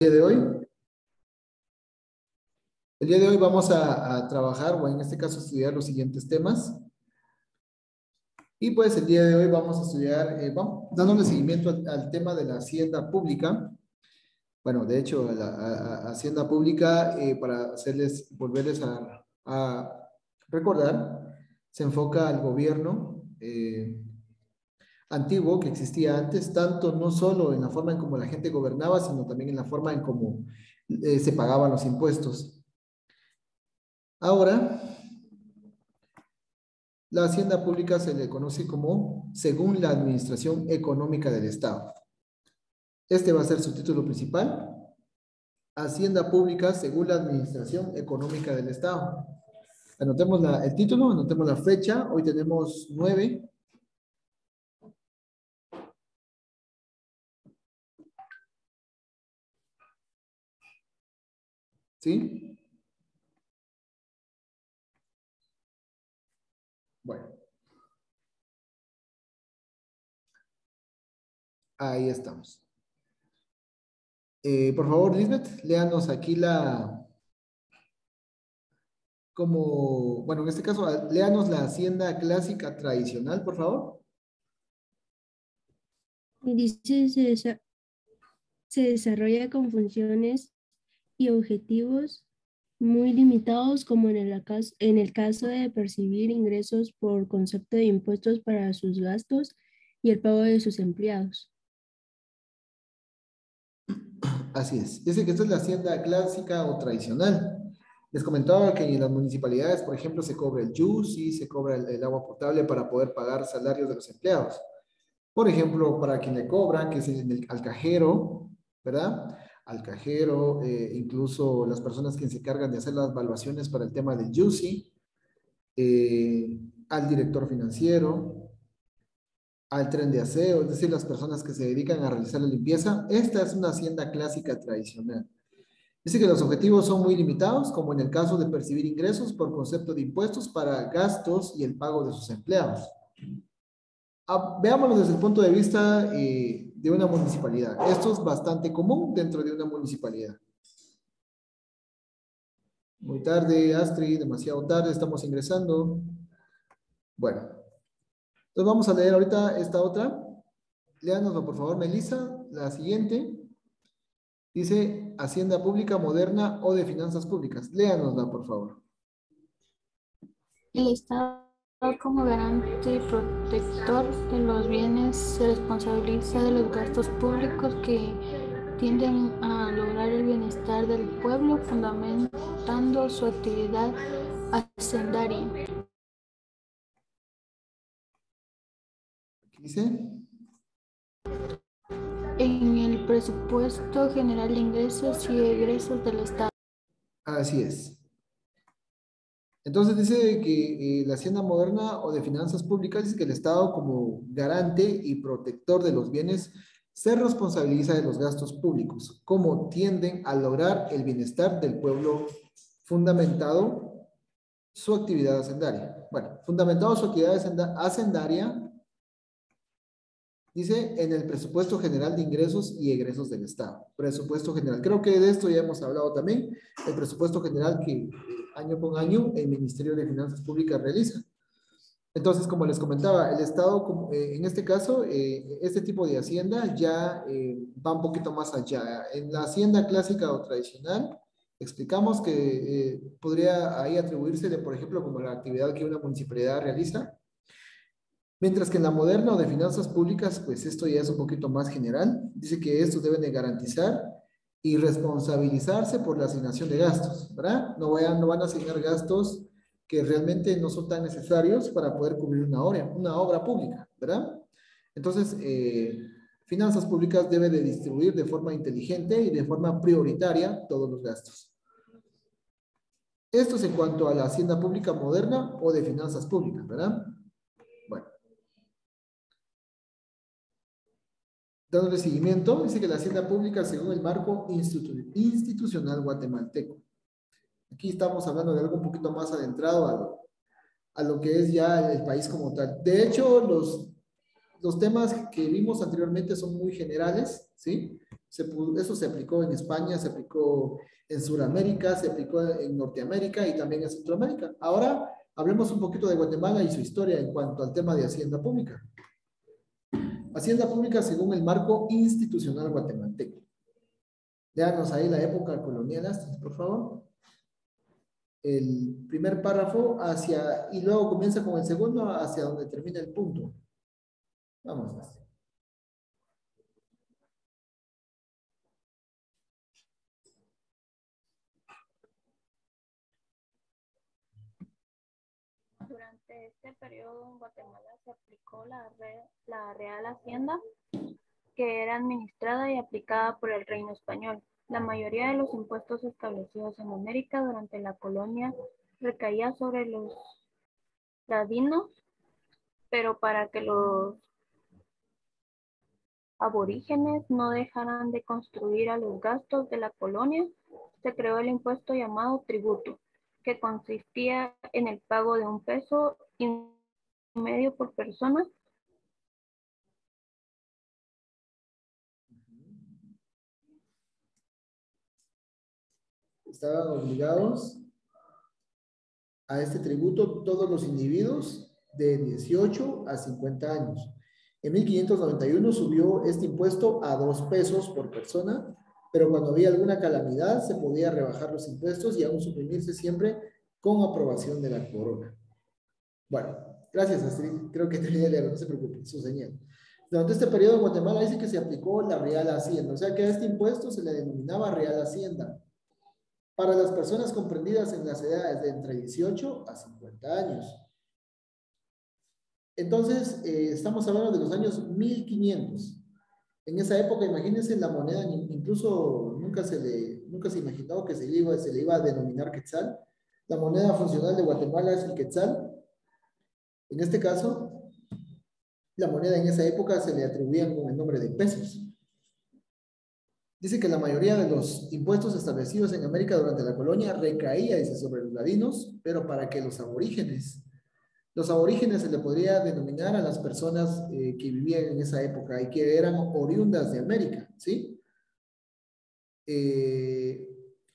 día de hoy. El día de hoy vamos a trabajar, o en este caso estudiar los siguientes temas. Y pues el día de hoy vamos a estudiar, vamos dándole seguimiento al tema de la hacienda pública. Bueno, de hecho, a hacienda pública, para volverles a recordar, se enfoca al gobierno antiguo que existía antes, tanto no solo en la forma en cómo la gente gobernaba, sino también en la forma en cómo se pagaban los impuestos. Ahora, la hacienda pública se le conoce como según la administración económica del Estado. Este va a ser su título principal. Hacienda pública según la administración económica del Estado. Anotemos el título, anotemos la fecha. Hoy tenemos 9. ¿Sí? Bueno, ahí estamos. Por favor, Lisbeth, léanos aquí bueno, en este caso, léanos la hacienda clásica tradicional, por favor. Y dice, se desarrolla con funciones y objetivos muy limitados, como en el caso de percibir ingresos por concepto de impuestos para sus gastos y el pago de sus empleados. Así es. Dice que esta es la hacienda clásica o tradicional. Les comentaba que en las municipalidades, por ejemplo, se cobra el JUS y se cobra el agua potable para poder pagar salarios de los empleados. Por ejemplo, para quien le cobran, que es al cajero, ¿verdad? Al cajero, incluso las personas que se encargan de hacer las evaluaciones para el tema del JUSI, al director financiero, al tren de aseo, es decir, las personas que se dedican a realizar la limpieza. Esta es una hacienda clásica tradicional. Dice que los objetivos son muy limitados, como en el caso de percibir ingresos por concepto de impuestos para gastos y el pago de sus empleados. Veámoslo desde el punto de vista de una municipalidad. Esto es bastante común dentro de una municipalidad. Muy tarde, Astrid, demasiado tarde, estamos ingresando. Bueno, entonces vamos a leer ahorita esta otra. Léanoslo, por favor, Melissa. La siguiente dice Hacienda Pública Moderna o de Finanzas Públicas. Léanosla, por favor. El Estado, como garante y protector de los bienes, se responsabiliza de los gastos públicos que tienden a lograr el bienestar del pueblo, fundamentando su actividad hacendaria. ¿Qué dice? En el presupuesto general de ingresos y egresos del Estado. Así es. Entonces dice que la Hacienda Moderna o de Finanzas Públicas dice que el Estado, como garante y protector de los bienes, se responsabiliza de los gastos públicos, como tienden a lograr el bienestar del pueblo, fundamentado su actividad hacendaria. Bueno, fundamentado su actividad hacendaria, dice en el presupuesto general de ingresos y egresos del Estado. Presupuesto general. Creo que de esto ya hemos hablado también. El presupuesto general que año con año el Ministerio de Finanzas Públicas realiza. Entonces, como les comentaba, el Estado, en este caso, este tipo de hacienda ya va un poquito más allá. En la hacienda clásica o tradicional, explicamos que podría ahí atribuirse, por ejemplo, como la actividad que una municipalidad realiza. Mientras que en la moderna o de finanzas públicas, pues esto ya es un poquito más general. Dice que estos deben de garantizar y responsabilizarse por la asignación de gastos, ¿verdad? No van a asignar gastos que realmente no son tan necesarios para poder cubrir una obra pública, ¿verdad? Entonces, finanzas públicas debe de distribuir de forma inteligente y de forma prioritaria todos los gastos. Esto es en cuanto a la hacienda pública moderna o de finanzas públicas, ¿verdad? Bueno. Dándole seguimiento, dice que la hacienda pública según el marco institucional guatemalteco. Aquí estamos hablando de algo un poquito más adentrado a lo que es ya el país como tal. De hecho, los temas que vimos anteriormente son muy generales, ¿sí? Eso se aplicó en España, se aplicó en Sudamérica, se aplicó en Norteamérica y también en Centroamérica. Ahora hablemos un poquito de Guatemala y su historia en cuanto al tema de Hacienda Pública. Hacienda Pública según el marco institucional guatemalteco. Léanos ahí la época colonial, por favor. El primer párrafo y luego comienza con el segundo hacia donde termina el punto. Vamos, Astrid. Durante este periodo en Guatemala se aplicó la Real Hacienda, que era administrada y aplicada por el Reino Español. La mayoría de los impuestos establecidos en América durante la colonia recaía sobre los ladinos, pero para que los aborígenes no dejaran de contribuir a los gastos de la colonia, se creó el impuesto llamado tributo, que consistía en el pago de $1.50 por persona. Estaban obligados a este tributo todos los individuos de 18 a 50 años. En 1591 subió este impuesto a 2 pesos por persona, pero cuando había alguna calamidad se podía rebajar los impuestos y aún suprimirse siempre con aprobación de la corona. Bueno, gracias Astrid, creo que terminé de leer, no se preocupe, su señal. Durante este periodo en Guatemala dice que se aplicó la Real Hacienda, o sea que a este impuesto se le denominaba Real Hacienda para las personas comprendidas en las edades de entre 18 a 50 años. Entonces, estamos hablando de los años 1500. En esa época, imagínense, la moneda incluso nunca se imaginó que se le iba a denominar quetzal. La moneda funcional de Guatemala es el quetzal. En este caso, la moneda en esa época se le atribuían con el nombre de pesos. Dice que la mayoría de los impuestos establecidos en América durante la colonia recaía, dice, sobre los ladinos, pero para que los aborígenes se le podría denominar a las personas que vivían en esa época y que eran oriundas de América, ¿sí?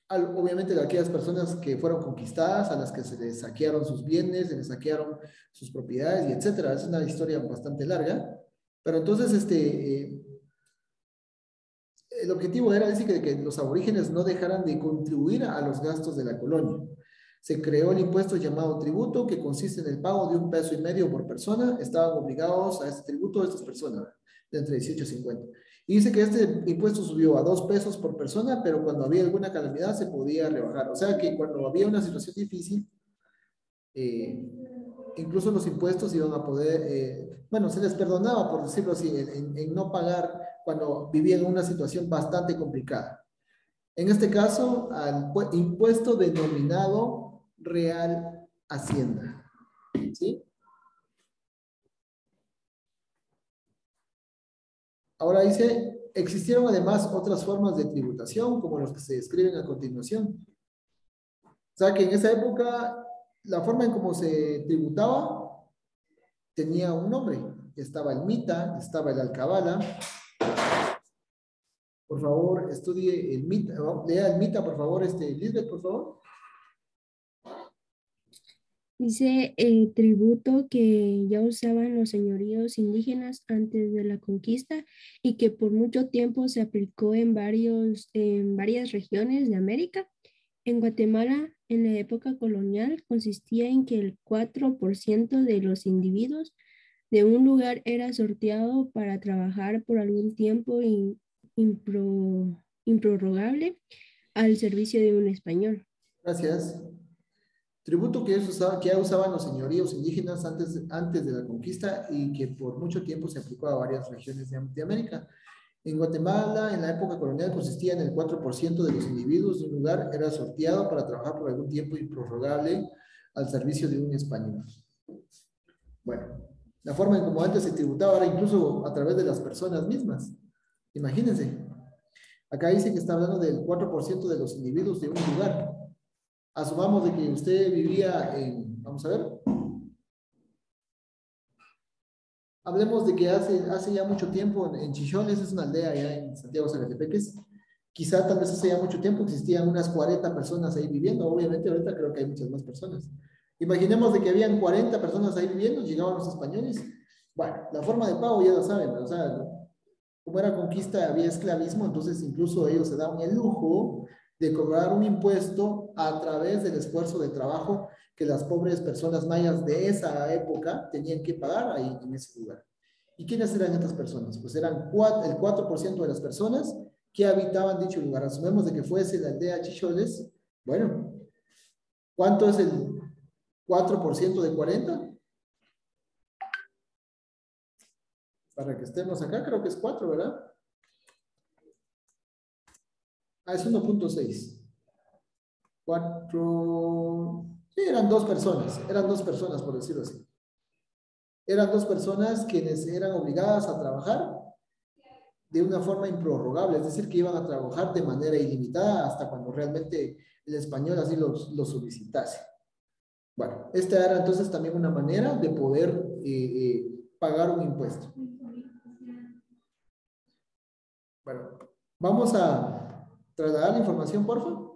Obviamente de aquellas personas que fueron conquistadas, a las que se les saquearon sus bienes, se les saquearon sus propiedades y etcétera. Es una historia bastante larga, pero entonces el objetivo era decir que los aborígenes no dejaran de contribuir a los gastos de la colonia. Se creó el impuesto llamado tributo, que consiste en el pago de $1.50 por persona. Estaban obligados a este tributo estas personas de entre 18 y 50. Y dice que este impuesto subió a 2 pesos por persona, pero cuando había alguna calamidad se podía rebajar. O sea que cuando había una situación difícil, incluso los impuestos iban a poder, bueno, se les perdonaba, por decirlo así, en no pagar cuando vivían en una situación bastante complicada. En este caso, al impuesto denominado Real Hacienda. ¿Sí? Ahora dice, existieron además otras formas de tributación, como los que se describen a continuación. O sea que en esa época, la forma en cómo se tributaba tenía un nombre. Estaba el mita, estaba el alcabala. Por favor, estudie el mita, lea el mita, por favor, Lisbeth, por favor. Dice tributo que ya usaban los señoríos indígenas antes de la conquista y que por mucho tiempo se aplicó en varias regiones de América. En Guatemala, en la época colonial, consistía en que el 4% de los individuos de un lugar era sorteado para trabajar por algún tiempo improrrogable al servicio de un español. Gracias. Tributo que ya usaban los señoríos indígenas antes de la conquista y que por mucho tiempo se aplicó a varias regiones de América. En Guatemala, en la época colonial, consistía en el 4% de los individuos de un lugar era sorteado para trabajar por algún tiempo improrrogable al servicio de un español. Bueno, la forma en como antes se tributaba era incluso a través de las personas mismas. Imagínense. Acá dice que está hablando del 4% de los individuos de un lugar. Asumamos de que usted vivía vamos a ver. Hablemos de que hace ya mucho tiempo en Chichones, es una aldea allá en Santiago Zacatepeques, quizá tal vez hace ya mucho tiempo existían unas 40 personas ahí viviendo, obviamente ahorita creo que hay muchas más personas. Imaginemos de que habían 40 personas ahí viviendo, llegaban los españoles. Bueno, la forma de pago ya lo saben, o sea, como era conquista, había esclavismo, entonces incluso ellos se daban el lujo de cobrar un impuesto a través del esfuerzo de trabajo que las pobres personas mayas de esa época tenían que pagar ahí en ese lugar. ¿Y quiénes eran estas personas? Pues eran el 4% de las personas que habitaban dicho lugar. Asumemos de que fuese la aldea Chicholes. Bueno, ¿cuánto es el 4% de 40? Para que estemos acá, creo que es 4, ¿verdad? Ah, es 1.6. 4. Sí, eran dos personas, por decirlo así. Eran dos personas quienes eran obligadas a trabajar de una forma improrrogable, es decir, que iban a trabajar de manera ilimitada hasta cuando realmente el español así lo solicitase. Bueno, esta era entonces también una manera de poder pagar un impuesto. Bueno, vamos a trasladar la información, por favor.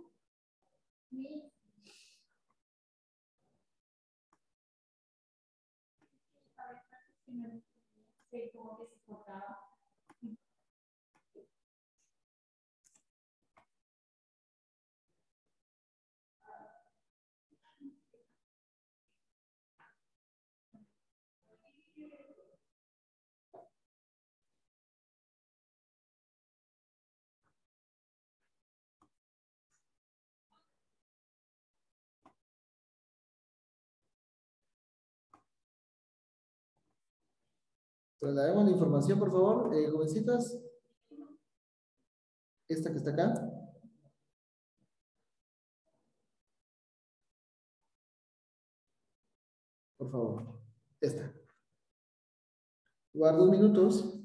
Traslademos la información, por favor, jovencitas. Esta que está acá. Por favor. Esta. Guardo 2 minutos.